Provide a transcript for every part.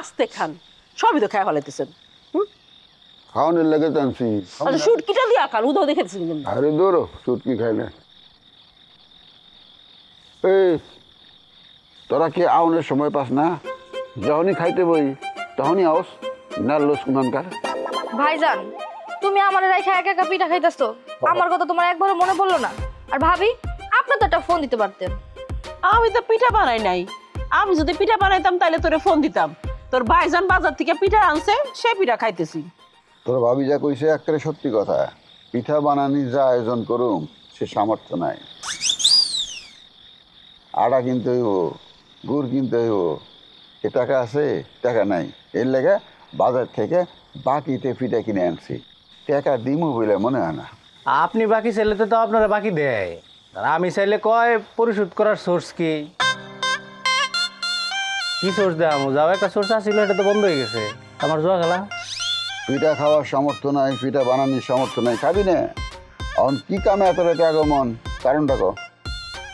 আস্তে খান, সবই তো খায় ফেলাইতেছেন। খাওয়ানোর লেগে টানছি। আচ্ছা শুটকিটা দিয়া খান, উদাও দেখেছেন কিন্তু। আরে দৌড়ো, চুটকি খাই না। এই তোরা কি আউনের সময় পাস না? যখনই খাইতে বই তখনই আওস না লোস কুমানকার। ভাইজান তুমি আমার রেখে একা একা পিঠা খাইতেছো, আমার কথা তোমার একবারও মনে পড়লো না? আর ভাবি আপনি তো একটা ফোন দিতে পারতেন। আমি তো পিঠা বানাই নাই, আমি যদি পিঠা বানাইতাম তাহলে তোরে ফোন দিতাম। তোর ভাইজান বাজার থেকে পিঠা আনছে, সে পিঠা খাইতেছি। তোর ভাবি যা কইছে একেবারে সত্যি কথা। পিঠা বানানি যা আয়োজন করুম সে সামর্থ্য নাই। আটা কিনতে হইব, গুড় কিনতে হইব, এ টাকা আছে টাকা নাই, এর লেগে বাজার থেকে বাকিতে পিঠা কিনে আনছি। টাকা দিমু বলে মনে হয় না। আপনি বাকি চাইলে তো আপনারা বাকি দেয়, আর আমি চাইলে কয় পরিশোধ করার সোর্স কি সোর্স দেয়? যাও একটা সোর্স আসছিল, এটা তো বন্ধ হয়ে গেছে। আমার জোয়া খেলা পিঠা খাওয়ার সামর্থ্য নাই, পিঠা বানানোর সামর্থ্য নাই, খাবি না? এখন কি কামে এত রেখে আগমন, কারণটা কো?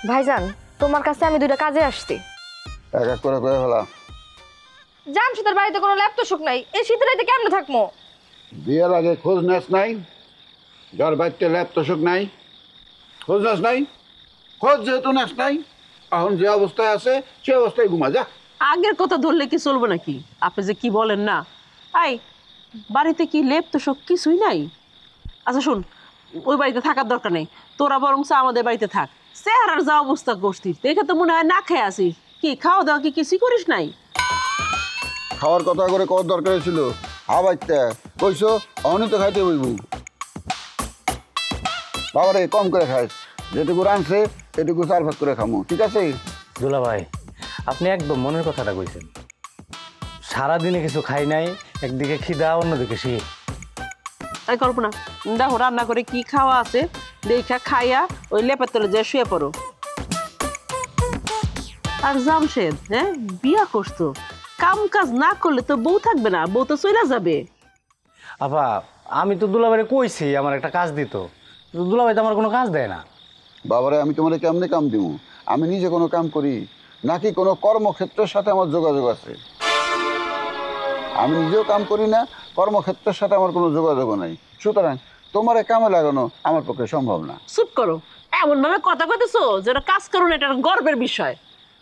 ভাইজান তোমার কাছে আমি দুইটা কাজে আসছি। এক এক করে কয়ে ফেলা। জামশেদের বাড়িতে কোনো ল্যাপটপ সুখ নাই, এই শীতের রাতে কেমনে থাকবো? বিয়ের আগে খোঁজ নেস নাই? যার বাড়িতে ল্যাপটপ নাই খোঁজ নেস নাই? খোঁজ যেহেতু নেস নাই, এখন যে অবস্থায় আছে সে অবস্থায় ঘুমা যা। আগের কথা ধরলে কি চলবে নাকি? আপনি যে কি বলেন না। আই বাড়িতে কি লেপ তো সব কিছুই নাই? আচ্ছা শুন, ওই বাড়িতে থাকার দরকার নেই, তোরা বরং আমাদের বাড়িতে থাক। চেহারার যা অবস্থা করছিস দেখে তো মনে হয় না খেয়ে আসিস। কি খাওয়া দাওয়া কি কিছুই করিস নাই? খাওয়ার কথা করে কত দরকার ছিল? আবাইতে কইছো অহনি তো খাইতে বইব। বাবারে কম করে খাইস, যেটুকু রানছে এটুকু 4 ভাগ করে খামু, ঠিক আছে? দুলা ভাই আপনি একদম মনের কথাটা কইছেন। সারাদিনে কিছু খাই নাই, একদিকে খিদা অন্যদিকে শীত। তাই কল্পনা দেখো রান্না করে কি খাওয়া আছে, দেখা খাইয়া ওই লেপের তলে যে শুয়ে পড়ো। আর জামশেদ হ্যাঁ বিয়া করছো, কাম কাজ না করলে তো বউ থাকবে না, বউ তো চলে যাবে। আপা আমি তো দুলাভাইরে কইছি আমার একটা কাজ দিত, দুলাভাই তো আমার কোনো কাজ দেয় না। বাবারে আমি তোমার কেমনে কাম দিব? আমি নিজে কোনো কাম করি নাকি কোনো কর্মক্ষেত্রের সাথে আমার যোগাযোগ আছে? আমি নিজেও কাম করি না, কর্মক্ষেত্রের সাথে আমার কোনো যোগাযোগও নাই। সুতরাং তোমার কামে লাগানো আমার পক্ষে সম্ভব না। চুপ করো, এমন ভাবে কথা কইতেছো যেটা কাজ করো না, এটা গর্বের বিষয়।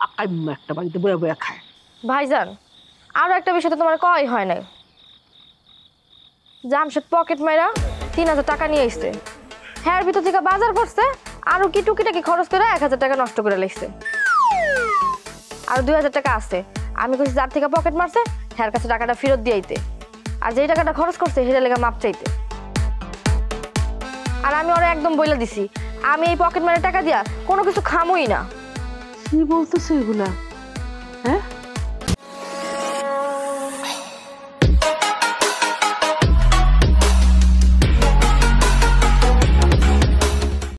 আকাইম্মা একটা বাড়িতে বয়া বয়া খায়। ভাইজান আরো একটা বিষয় তো তোমার কই হয় নাই। জামশেদ পকেট মাইরা 3000 টাকা নিয়ে আসছে, হ্যার ভিতর থেকে বাজার করছে, আরো কি টুকিটাকি খরচ করে 1000 টাকা নষ্ট করে লাগছে। আর 2000 টাকা আছে, আমি কইছি যার থেকে পকেট মারছে হ্যার কাছে টাকাটা ফেরত দিয়ে আইতে, আর যেই টাকাটা খরচ করছে সেটা লেগে মাপ চাইতে। আর আমি ওরা একদম বইলা দিছি আমি এই পকেট মারের টাকা দিয়া কোনো কিছু খামুই না। কি বলতেছো এগুলা? হ্যাঁ